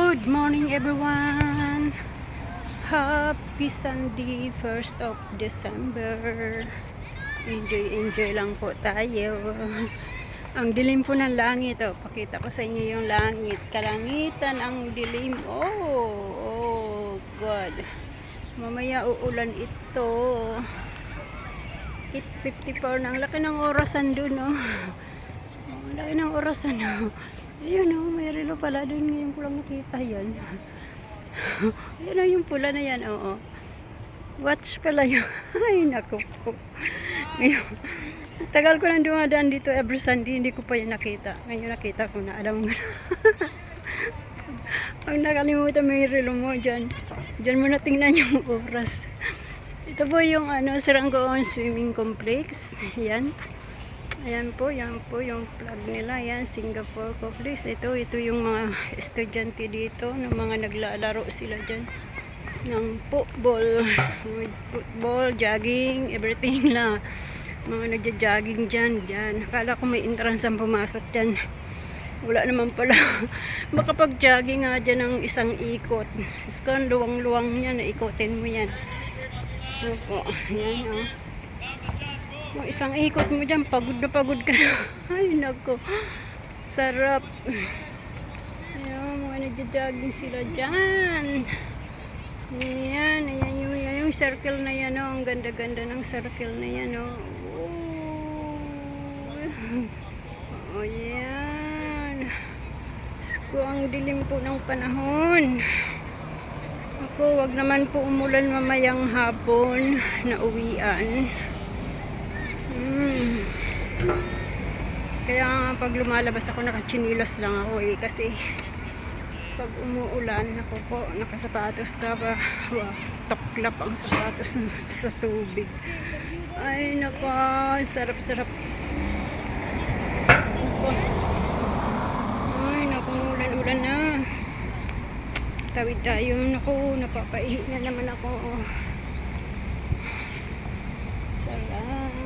Good morning everyone. Happy Sunday, 1st of December. Enjoy lang po tayo. Ang dilim po ng langit. Pakita ko sa inyo yung langit. Kalangitan ang dilim. Oh God. Mamaya uulan ito. 8:54 na. Ang laki ng orasan dun, oh. Ang laki ng orasan, oh. Ayun, oh, may relo pala dun. Ngayon ko lang nakita yan. Ayun, oh, yung pula na yan, oo. Watch pala yun. Ay, naku po. Ngayon, tagal ko lang dumadaan dito every Sunday, hindi ko pa yan nakita. Ngayon nakita ko na, alam mo na. Ang nakalimutan mo yung relo mo dyan. Dyan mo na tingnan yung oras. Ito po yung Saranggoon Swimming Complex. Yan. Ayan po, yan po yung flag nila. Yan, Singapore Complex. Ito yung mga estudyante dito, ng mga naglalaro sila dyan ng football, jogging, everything na. Mga nagja-jogging dyan. Akala ko may entrance ang pumasok dyan. Wala naman pala. Makapag-jogging nga dyan ng isang ikot. Iskan, luwang-luwang yan. Ikotin mo yan. Opo, yan, oh. Kung isang ikot mo dyan, pagod na pagod ka na. Ay, nako. Sarap. Ayan, mga nagja-jogging sila dyan. Ayan, yung circle na yan, oh. Ang ganda-ganda ng circle na yan, oh. Oh, yan. Sko, ang dilim po ng panahon. Ako, wag naman po umulan mamayang hapon na uwian. Kaya pag lumalabas ako, nakatsinilas lang ako kasi pag umuulan, ako po, nakasapatos ka ba, taklap ang sapatos sa tubig. Ay nako, sarap. Ay naku, ulan na. Tawid tayo. Naku, napapaihi na naman ako. Sarap.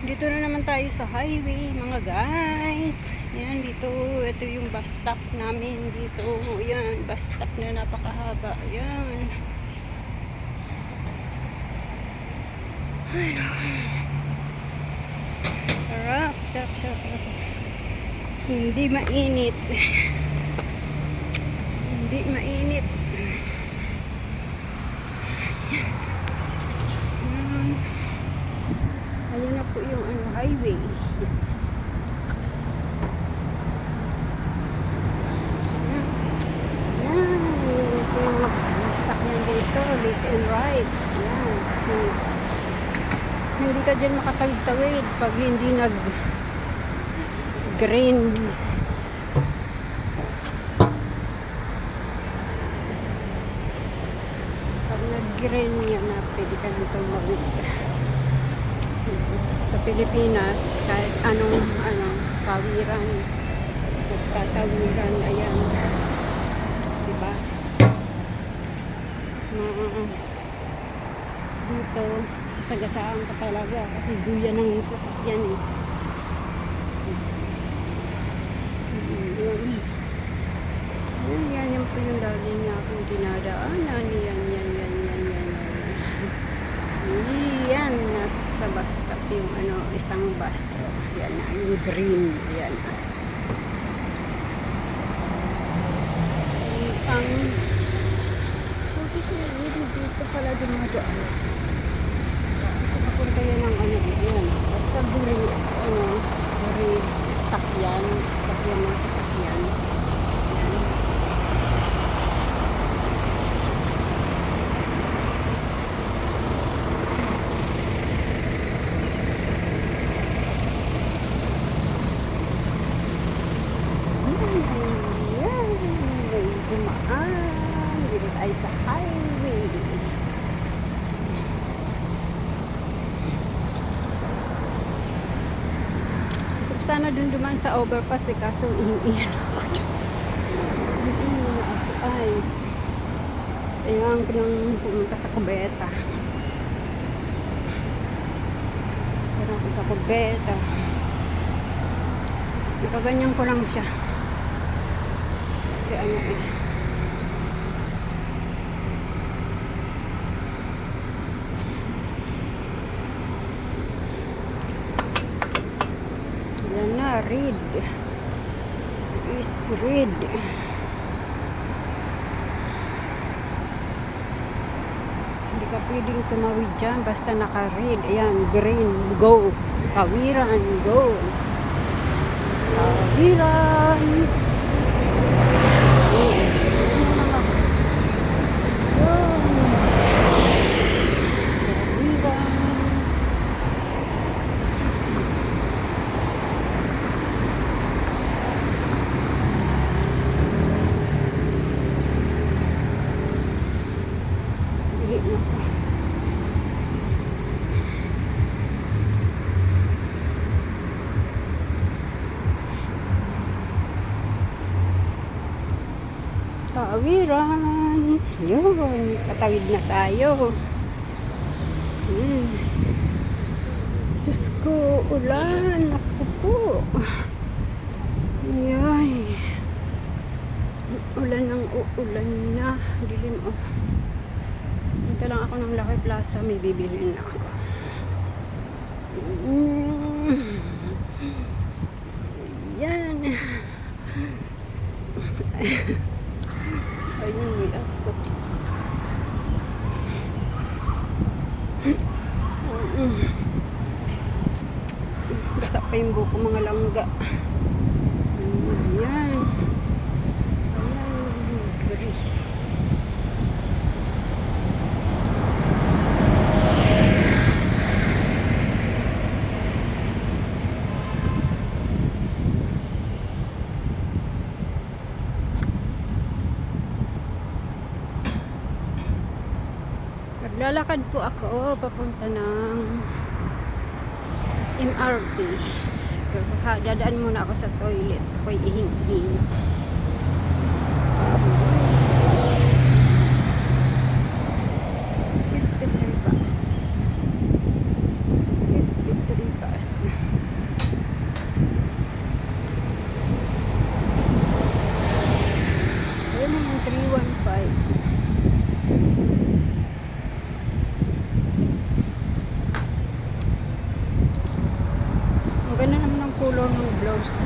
Dito na naman tayo sa highway, mga guys. Yan, dito. Ito yung bus stop namin dito. Yan, bus stop na napakahaba. Yan. Ay, sarap. Hindi mainit. Hindi mainit. Ayan na po yung highway. Yan. Ito yung sasakyan dito. Left and right. Yan. Hindi ka dyan makatawid-tawid pag hindi nag-green. Pag nag-green yan na, pwede ka nang tumawid. Sa Pilipinas, kahit anong kawiran, nagtatawiran, ayan, diba? Dito, sasagasaan ka talaga kasi duyan ng sasakyan eh. Yan po yung dali niya akong dinadaanan. Yan, nasa bus stop yung isang bus. So, yan na, yung green. Yan na. Dito pala dumadaan. Kasi papunta yan ng yan. Basta very stock yan. Stock yan ng sasakyan. Yan. Dito tayo sa highway. Gusto ko sana dun duman sa overpass kaso iiyan ako. Ay, ayun ko nang pumunta sa Cubeta. Pero ako sa Cubeta. Nakaganyan ko lang siya. kasi ano eh. Yan na, red. Is red. Hindi ka pwedeng tumawid dyan basta naka-red. Ayan, green, go. Tawiran, go. Tawiran. Tawiran. Yun, katawid na tayo. Diyos ko, ulan. Ako po. Ay. Ulan ng uulan na. Dilim oh. Punta lang ako ng Lucky Plaza. May bibilhin na ako. Yan. Ayun, may aso. Basa pa yung buko mga langga. Ayan. Ayan. Gari. Naglalakad po ako papunta ng MRT. Dadaan muna ako sa toilet. Ako'y ihing-ihing. Ayun yung 315. Ganda naman ang color ng blouse.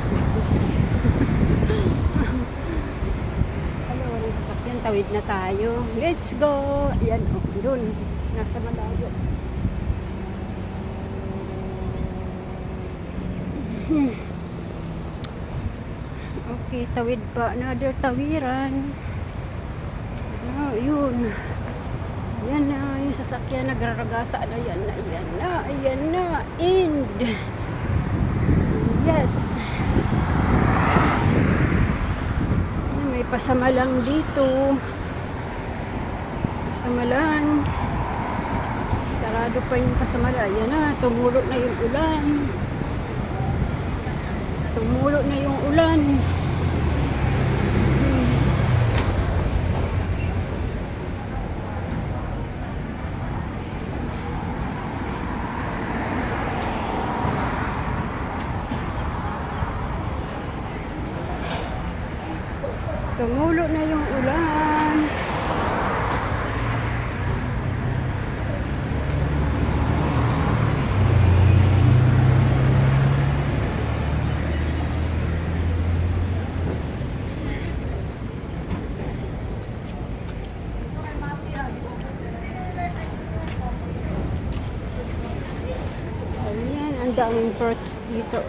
Hello, walang sasakyan. Tawid na tayo. Let's go! Ayan, oh, doon. Nasa malayo. Okay, tawid pa. Another tawiran. Oh, yun. Ayan na, yung sasakyan nagraragasa na. Ayan na, ayan na, ayan na. End! Yes. May pasamalang dito. Pasamalan. Sarado pa yung pasamalan. Yan na, tumulo na yung ulan. Tumulo na yung ulan. Tumulo na yung ulan. Ayan, ang daming fruits dito.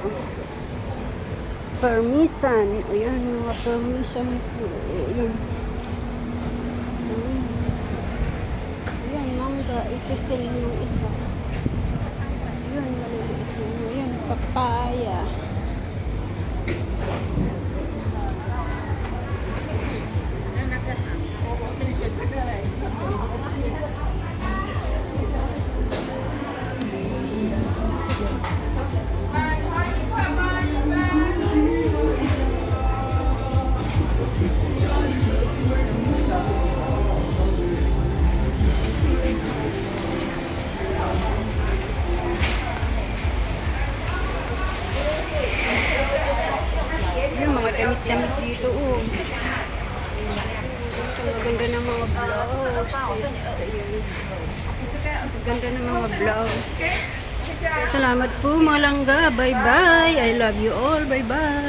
Permisan. Ayan, mga permisan po. Ayan. Ayan, mangga. Ikisil yung isa. Ayan, maliliit yun. Ayan, papaya. Yung mga damit-damit dito, oh. Ganda ng mga blouses. Ayan. Ganda ng mga blouse. Salamat po mga langga. Bye-bye. I love you all. Bye-bye.